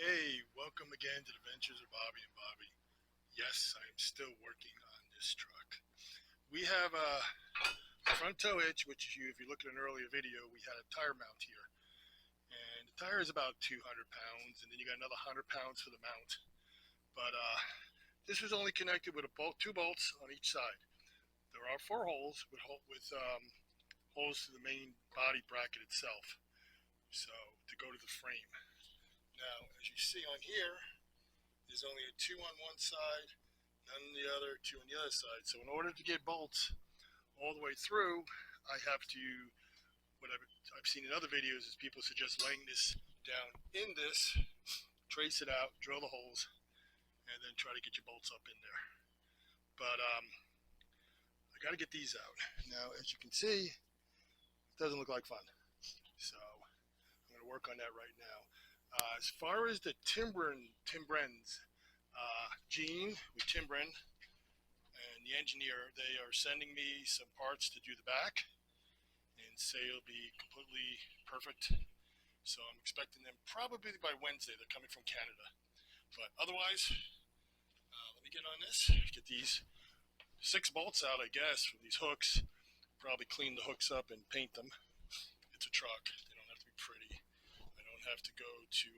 Hey, welcome again to the Ventures of Bobby and Bobby. Yes, I am still working on this truck. We have a front tow hitch, which if you look at an earlier video, we had a tire mount here. And the tire is about 200 pounds, and then you got another 100 pounds for the mount. But this was only connected with two bolts on each side. There are four holes with holes to the main body bracket itself, so to go to the frame. Now, as you see on here, there's only a two on one side, none on the other, two on the other side. So in order to get bolts all the way through, I have to, what I've seen in other videos is people suggest laying this down in this, trace it out, drill the holes, and then try to get your bolts up in there. But I got to get these out. Now, as you can see, it doesn't look like fun. So I'm going to work on that right now. As far as the Timbrens, Gene with Timbren and the engineer, they are sending me some parts to do the back and say it'll be completely perfect. So I'm expecting them probably by Wednesday. They're coming from Canada. But otherwise, let me get on this, get these 6 bolts out, I guess, from these hooks. Probably clean the hooks up and paint them. It's a truck. They don't have to be pretty. I don't have to go to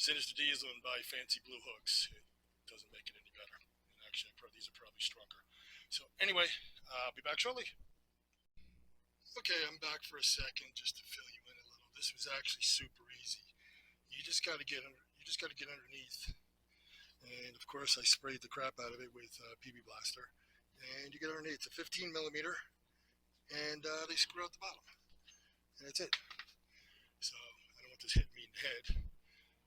Sinister Diesel and buy fancy blue hooks. It doesn't make it any better. And actually, these are probably stronger. So anyway, I'll be back shortly. Okay, I'm back for a second just to fill you in a little. This was actually super easy. You just got to get underneath. And of course, I sprayed the crap out of it with PB Blaster. And you get underneath. It's a 15 millimeter, and they screw out the bottom. And that's it. So I don't want this hitting me in the head.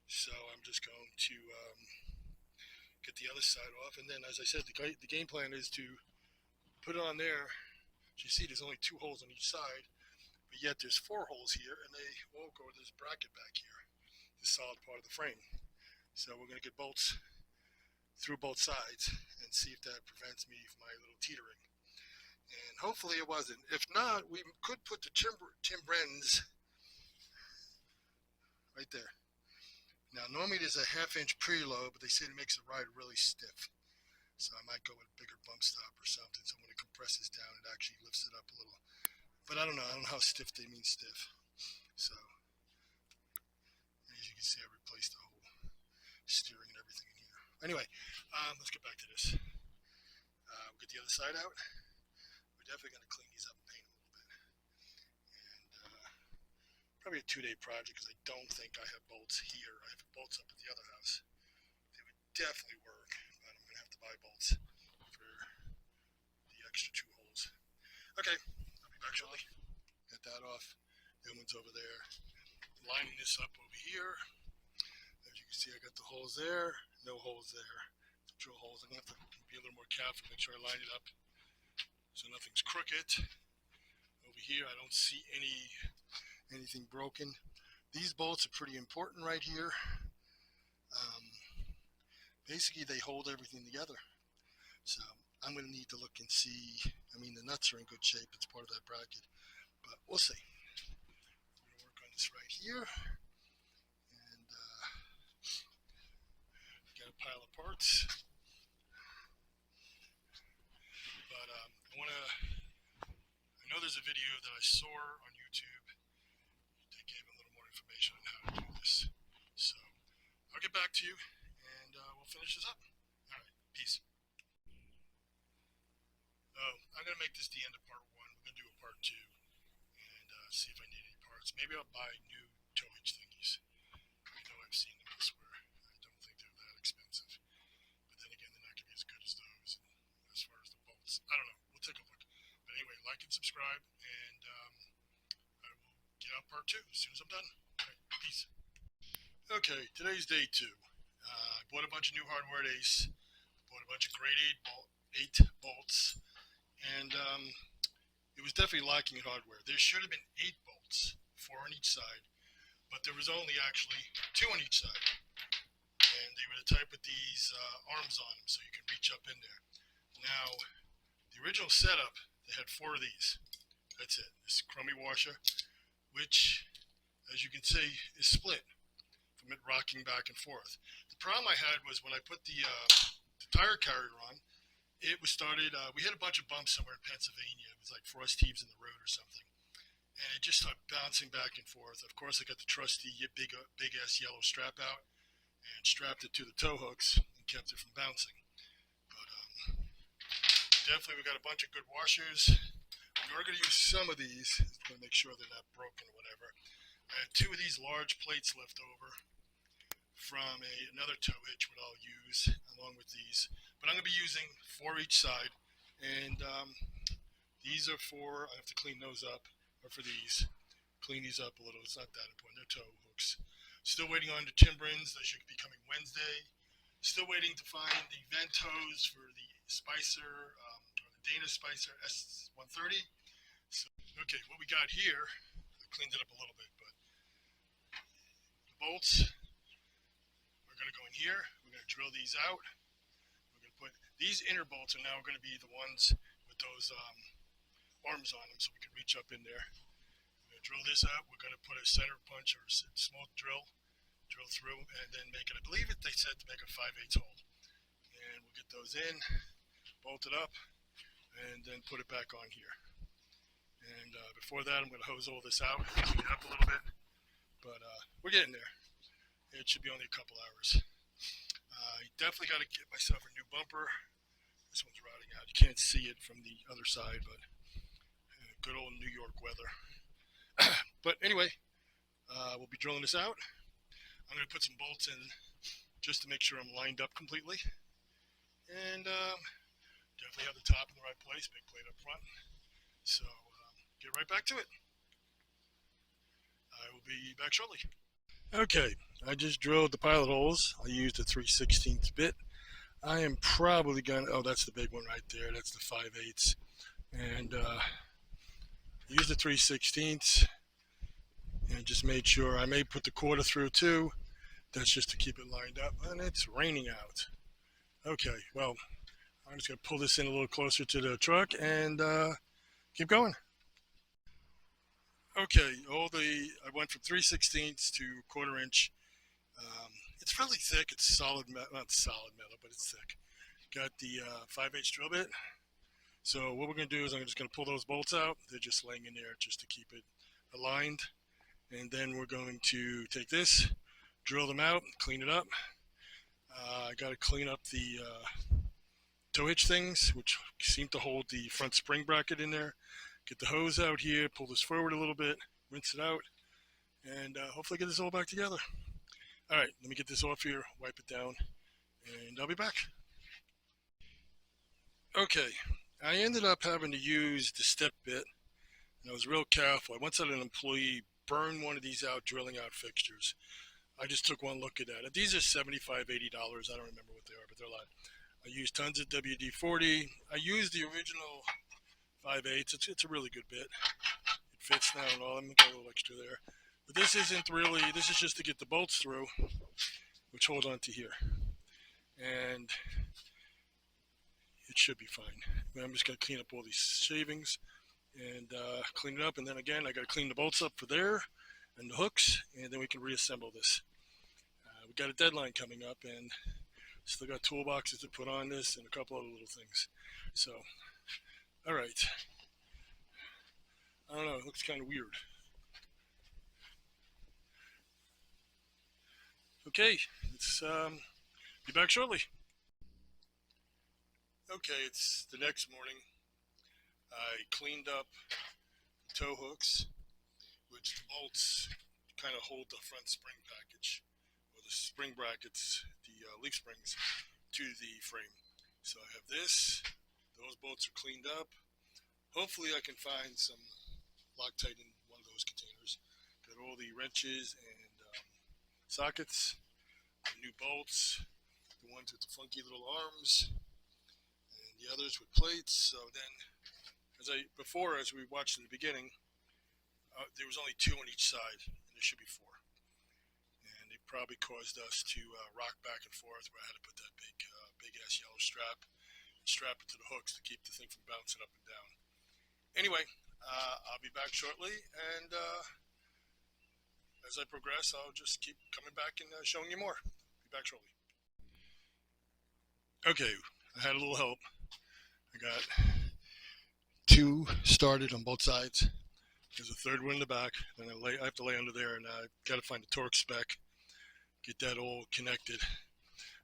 So I'm just going to get the other side off. And then, as I said, the game plan is to put it on there. As you see, there's only 2 holes on each side, but yet there's 4 holes here, and they all go to this bracket back here, the solid part of the frame. So we're going to get bolts through both sides and see if that prevents me from my little teetering. And hopefully it wasn't. If not, we could put the Timbrens right there. Now, normally there's a 1/2 inch preload, but they say it makes the ride really stiff. So I might go with a bigger bump stop or something, so when it compresses down, it actually lifts it up a little. But I don't know how stiff they mean stiff. So, as you can see, I replaced the whole steering and everything in here. Anyway, let's get back to this. We'll get the other side out. We're definitely going to clean these up and paint them a little bit. And probably a 2-day project because I don't think I have bolts here. I have bolts up at the other house. They would definitely work, but I'm going to have to buy bolts for the extra 2 holes. Okay, I'll be back shortly. Get that off. The other one's over there. Lining this up over here. As you can see, I got the holes there, no holes there. The drill holes. I'm going to have to be a little more careful, make sure I line it up so nothing's crooked. Over here, I don't see anything broken. These bolts are pretty important right here. Basically, they hold everything together. So I'm going to need to look and see. I mean, the nuts are in good shape. It's part of that bracket. But we'll see. We're going to work on this right here. And got a pile of parts. But I know there's a video that I saw on YouTube that gave a little more information on how to do this. So I'll get back to you and we'll finish this up. All right, peace. I'm going to make this the end of part 1. We're going to do a part 2 and see if I need any parts. Maybe I'll buy new tow hitch thingies. I know I've seen them elsewhere. I don't think they're that expensive. But then again, they're not going to be as good as those. And as far as the bolts, I don't know. We'll take a look. But anyway, like and subscribe, and I will get out part 2 as soon as I'm done. All right, peace. Okay, today's day 2. I bought a bunch of new hardware at Ace. Bought a bunch of grade 8 bolts. And it was definitely lacking in hardware. There should have been 8 bolts, 4 on each side, but there was only actually 2 on each side. And they were the type with these arms on them, so you can reach up in there. Now, the original setup, they had 4 of these. That's it. This chromey washer, which, as you can see, is split from rocking back and forth. The problem I had was when I put the tire carrier on, it was started, we hit a bunch of bumps somewhere in Pennsylvania. It was like frost heaves in the road or something. And it just started bouncing back and forth. Of course, I got the trusty big ass yellow strap out and strapped it to the tow hooks and kept it from bouncing. But definitely we got a bunch of good washers. We are going to use some of these to make sure they're not broken or whatever. I had two of these large plates left over from another tow hitch, what I'll use along with these. But I'm going to be using 4 each side. And these are for, I have to clean those up, or for these. Clean these up a little. It's not that important. They're tow hooks. Still waiting on the timbrins. Those should be coming Wednesday. Still waiting to find the vent hose for the Spicer, or the Dana Spicer S130. So, okay, what we got here, I cleaned it up a little bit, but the bolts are going to go in here. We're going to drill these out. We're going to put, these inner bolts are now going to be the ones with those arms on them so we can reach up in there. We're going to drill this out. We're going to put a center punch or a small drill through and then make it, I believe they said to make a 5/8 hole. And we'll get those in, bolt it up, and then put it back on here. And before that, I'm going to hose all this out, clean it up a little bit. But we're getting there. It should be only a couple hours. I definitely got to get myself a new bumper. This one's rotting out. You can't see it from the other side, but good old New York weather. But anyway, we'll be drilling this out. I'm going to put some bolts in just to make sure I'm lined up completely. And definitely have the top in the right place, big plate up front. So get right back to it. I will be back shortly. Okay, I just drilled the pilot holes. I used a 3/16 bit. I am probably going to, oh, that's the big one right there. That's the 5/8. And use the 3/16 and just made sure. I may put the quarter through too. That's just to keep it lined up. And it's raining out. Okay, well, I'm just going to pull this in a little closer to the truck and keep going. Okay, I went from 3/16 to 1/4 inch. It's really thick. It's solid metal, not solid metal, but it's thick. Got the 5/8 drill bit. So what we're going to do is I'm just going to pull those bolts out. They're just laying in there just to keep it aligned. And then we're going to take this, drill them out, clean it up. I got to clean up the tow hitch things, which seem to hold the front spring bracket in there. Get the hose out here, pull this forward a little bit, rinse it out, and hopefully get this all back together. All right, let me get this off here, wipe it down, and I'll be back. Okay, I ended up having to use the step bit, and I was real careful. I once had an employee burn one of these out drilling out fixtures. I just took one look at it. These are $75, $80. I don't remember what they are, but they're a lot. I used tons of WD-40. I used the original 5/8. It's a really good bit. It fits now and all. I'm gonna get a little extra there. But this isn't really, this is just to get the bolts through, which hold on to here. And it should be fine. I'm just gonna clean up all these shavings and clean it up. And then again, I gotta clean the bolts up for there and the hooks, and then we can reassemble this. We got a deadline coming up, and still got toolboxes to put on this and a couple other little things. So, all right. I don't know, it looks kind of weird. Okay, let's be back shortly. Okay, it's the next morning. I cleaned up the tow hooks, which the bolts kind of hold the front spring package, or the spring brackets, the leaf springs, to the frame. So I have this, those bolts are cleaned up. Hopefully I can find some Draw-Tite in one of those containers. Got all the wrenches and sockets, the new bolts, the ones with the funky little arms, and the others with plates. So then, as we watched in the beginning, there was only 2 on each side, and there should be 4. And they probably caused us to rock back and forth, where I had to put that big ass yellow strap it to the hooks to keep the thing from bouncing up and down. Anyway, I'll be back shortly, and as I progress, I'll just keep coming back and showing you more. Be back shortly. Okay, I had a little help. I got 2 started on both sides. There's a third one in the back. Then I have to lay under there, and I got to find the torque spec, get that all connected.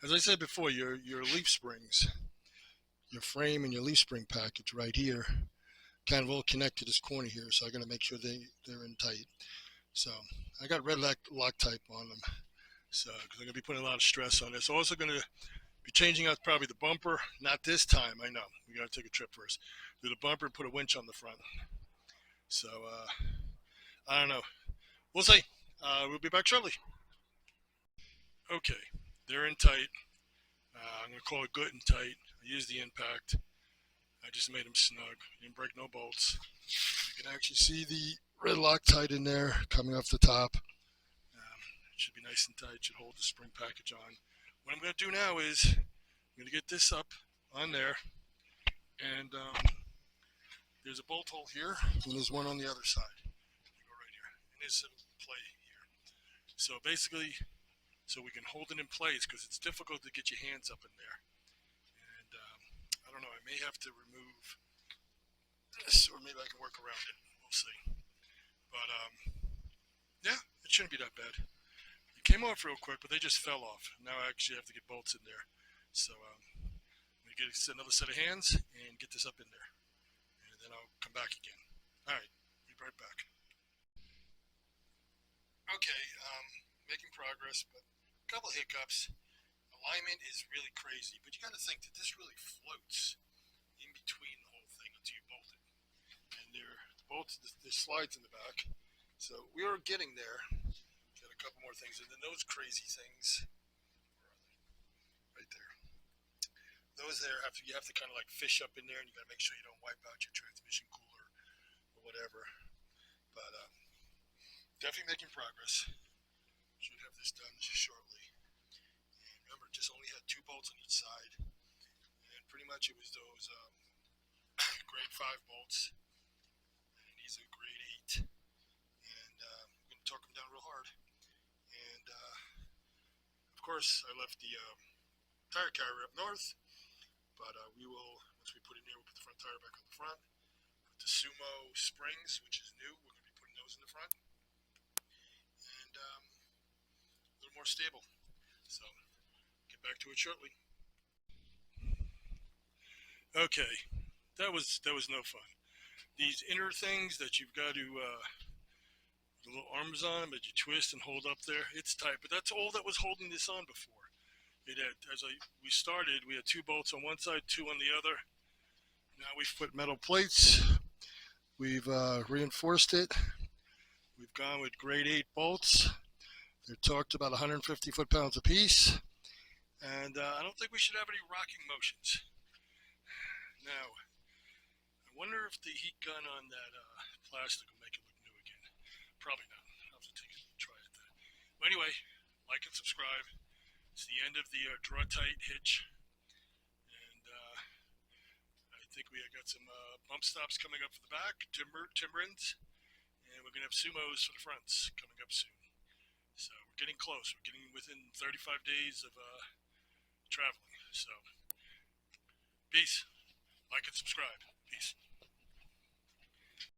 As I said before, your leaf springs, your frame and your leaf spring package right here, kind of all connected this corner here. So I got to make sure they're in tight. So I got red Loctite on them. So because I'm gonna be putting a lot of stress on this. Also gonna be changing out probably the bumper. Not this time. I know. We gotta take a trip first. Do the bumper and put a winch on the front. So I don't know. We'll see. We'll be back shortly. Okay, they're in tight. I'm gonna call it good and tight. I used the impact. I just made them snug. Didn't break no bolts. You can actually see the red Loctite in there coming off the top. It should be nice and tight. Should hold the spring package on. What I'm going to do now is I'm going to get this up on there, and there's a bolt hole here, and there's one on the other side. Go right here, and there's some play here. So basically, so we can hold it in place because it's difficult to get your hands up in there. And I don't know. I may have to remove this, or maybe I can work around it. We'll see. But yeah, it shouldn't be that bad. It came off real quick, but they just fell off. Now I actually have to get bolts in there. So I'm going to get another set of hands and get this up in there. And then I'll come back again. All right, be right back. Okay, making progress, but a couple hiccups. Alignment is really crazy, but you got to think that this really floats in between the whole thing until you bolt it. And the bolts, there's slides in the back. So we are getting there. Got a couple more things, and then those crazy things, right there. Those there you have to kind of like fish up in there, and you got to make sure you don't wipe out your transmission cooler or whatever. But definitely making progress. Should have this done just shortly. And remember, just only had 2 bolts on each side, and pretty much it was those grade 5 bolts, and these are grade 8. And I'm going to torque them down real hard. And of course, I left the tire carrier up north, but we will, once we put it in here, we'll put the front tire back on the front. Put the Sumo springs, which is new, we're going to be putting those in the front. And a little more stable. So, get back to it shortly. Okay, that was no fun. These inner things that you've got to the little arms on them that you twist and hold up there, it's tight, but that's all that was holding this on before. It had, we started, we had 2 bolts on one side, 2 on the other. Now we've put metal plates, we've reinforced it, we've gone with grade 8 bolts. They're torqued about 150 foot-pounds a piece, and I don't think we should have any rocking motions. Now, I wonder if the heat gun on that plastic will make it look new again. Probably not. I'll have to take a try at that. But anyway, like and subscribe. It's the end of the Draw-Tite hitch. And I think we got some bump stops coming up for the back, timber ends. And we're going to have Sumos for the fronts coming up soon. So we're getting close. We're getting within 35 days of traveling. So, peace. Like and subscribe. Peace.